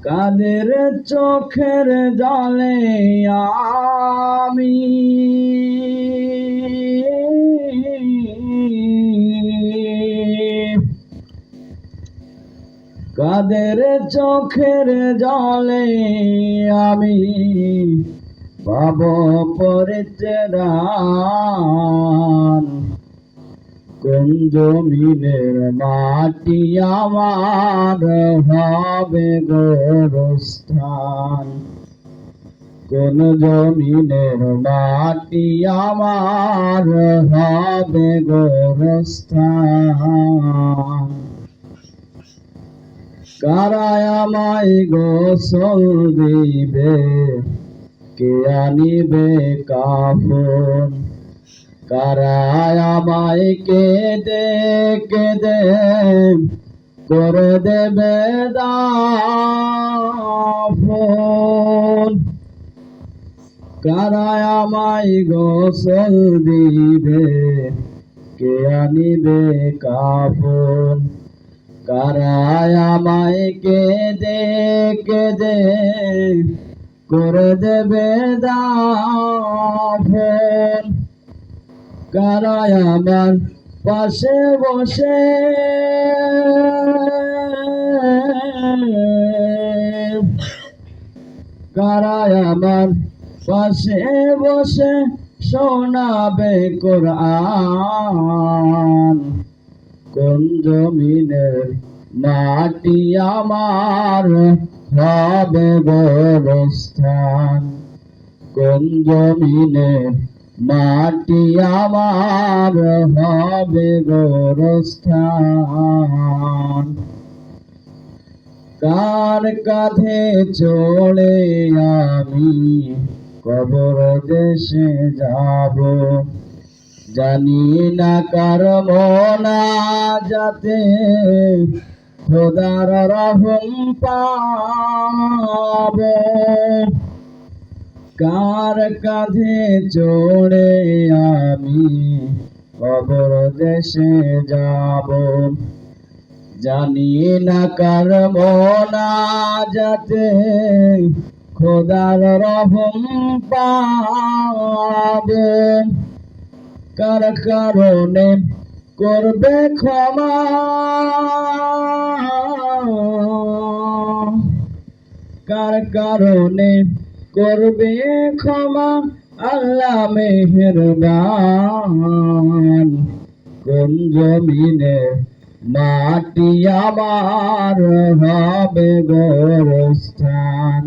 কাদের চোখের জলে আমি কাদের চোখের জলে আমি পাব পরিত্রাণ। কোন জমিনের মাটি আমার হবে গোরস্থান। কোন জমিনের মাটি আমার হবে গোরস্থান। কারা আমায় গোসল দিবে, কে আনিবে কাফন। কারা আমায় কেঁদে কেঁদে করে দেবে দাফন। কারা আমায় গোসল দিবে, কে আনিবে কাফন। কারা আমায় কেঁদে কেঁদে করে দেবে দাফন। কারা আমার পাশে বসে কারা আমার পাশে বসে শোনাবে কোরআন। কোন জমিনের মাটি আমার হবে গোরস্থান। কোন জমিনের মাটি আমার হবে গোরস্থান। কার কাঁধে চড়ে আমি কবর দেশে যাব, জানি না কার মোনাজাতে খোদার রহম পাব। কার কাঁধে চড়ে আমি কবর দেশে যাব, জানি না কার মোনাজাতে খোদার রহম পাব। কার কারণে করবে ক্ষমা, কার কারণে করবে ক্ষমা আল্লাহ মেহেরবান। কোন জমিনে মাটি আমার হবে গোরস্থান।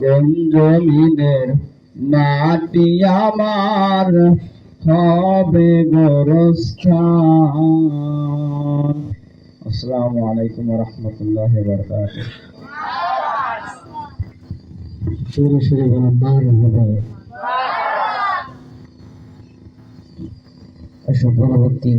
কোন জমিনের মাটি আমার হবে গোরস্থান। আসসালামু আলাইকুম ওয়া রাহমাতুল্লাহি ওয়া বারাকাতুহু। সুরে সুরে বলেন মারহাবা। পরবর্তী